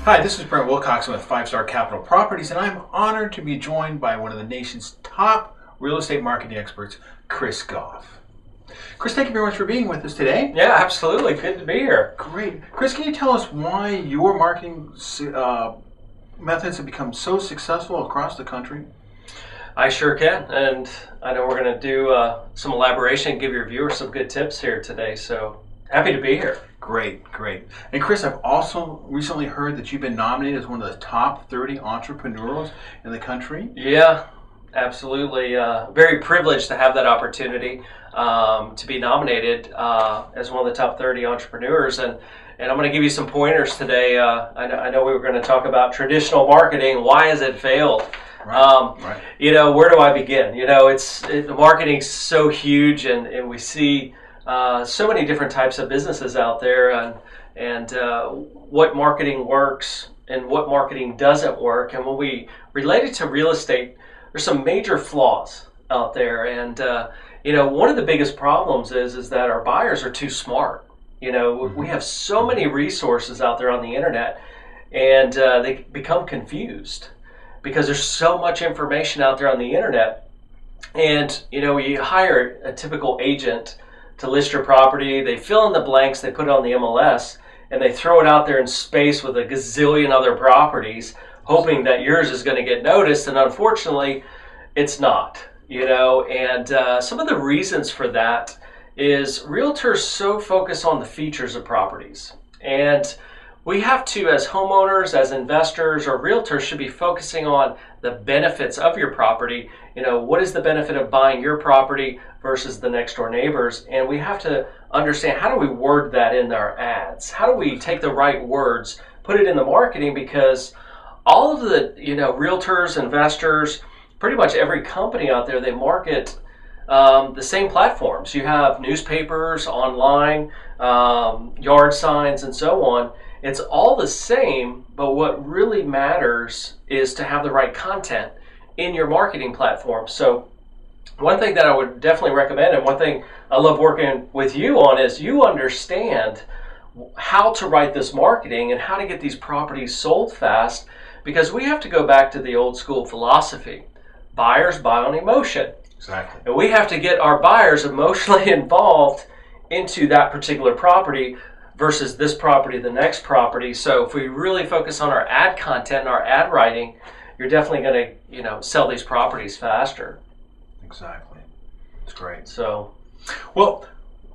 Hi, this is Brent Wilcoxen with 5 Star Capital Properties, and I'm honored to be joined by one of the nation's top real estate marketing experts, Chris Goff. Chris, thank you very much for being with us today. Yeah, absolutely. Good to be here. Great. Chris, can you tell us why your marketing methods have become so successful across the country? I sure can, and I know we're going to do some elaboration and give your viewers some good tips here today, so happy to be here. Great, great. And Chris, I've also recently heard that you've been nominated as one of the top 30 entrepreneurs in the country. Yeah, absolutely. Very privileged to have that opportunity to be nominated as one of the top 30 entrepreneurs. And I'm going to give you some pointers today. I know we were going to talk about traditional marketing. Why has it failed? Right. You know, where do I begin? You know, the marketing's so huge, and we see so many different types of businesses out there, and what marketing works and what marketing doesn't work. And when we relate it to real estate, there's some major flaws out there. And you know, one of the biggest problems is that our buyers are too smart. You know, we have so many resources out there on the internet, and they become confused because there's so much information out there on the internet. And you know, you hire a typical agent to list your property, they fill in the blanks, they put it on the MLS, and they throw it out there in space with a gazillion other properties, hoping that yours is going to get noticed, and unfortunately, it's not. You know, and some of the reasons for that is realtors so focus on the features of properties, and we have to, as homeowners, as investors, or realtors, should be focusing on the benefits of your property. You know, what is the benefit of buying your property versus the next door neighbors? And we have to understand, how do we word that in our ads? How do we take the right words, put it in the marketing? Because all of the, you know, realtors, investors, pretty much every company out there, they market the same platforms. You have newspapers, online, yard signs, and so on. It's all the same, but what really matters is to have the right content in your marketing platform. So one thing that I would definitely recommend, and one thing I love working with you on, is you understand how to write this marketing and how to get these properties sold fast, because we have to go back to the old school philosophy. Buyers buy on emotion. Exactly. And we have to get our buyers emotionally involved into that particular property versus this property, the next property. So if we really focus on our ad content and our ad writing, you're definitely going to, you know, sell these properties faster. Exactly. It's great. So, well,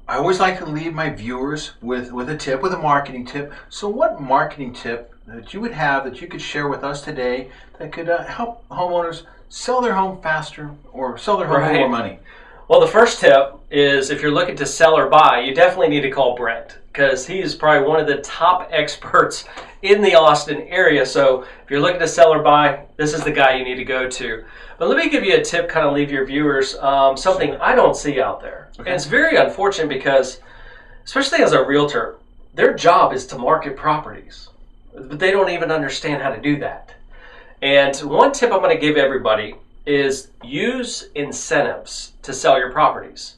I always like to leave my viewers with a tip, with a marketing tip. So what marketing tip that you would have that you could share with us today that could help homeowners sell their home faster or sell their home for more money? Well, the first tip is, if you're looking to sell or buy, you definitely need to call Brent, because he is probably one of the top experts in the Austin area. So if you're looking to sell or buy, this is the guy you need to go to. But let me give you a tip, kind of leave your viewers something I don't see out there. Okay. And it's very unfortunate because, especially as a realtor, their job is to market properties, but they don't even understand how to do that. And one tip I'm going to give everybody is use incentives to sell your properties.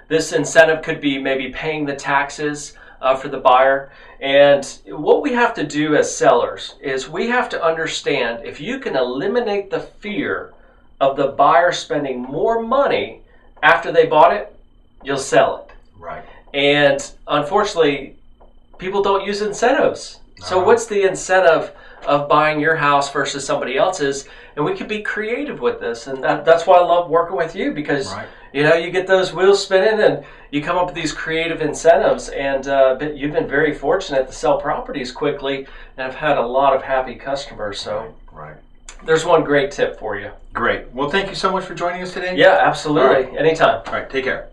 This incentive could be maybe paying the taxes for the buyer. And what we have to do as sellers is we have to understand, if you can eliminate the fear of the buyer spending more money after they bought it, you'll sell it. Right. And unfortunately, people don't use incentives. So what's the incentive of buying your house versus somebody else's? And we can be creative with this, and that's why I love working with you, because you know, you get those wheels spinning and you come up with these creative incentives, and you've been very fortunate to sell properties quickly, and I've had a lot of happy customers. So there's one great tip for you. Great. Well, thank you so much for joining us today. Yeah, absolutely. Anytime. All right, take care.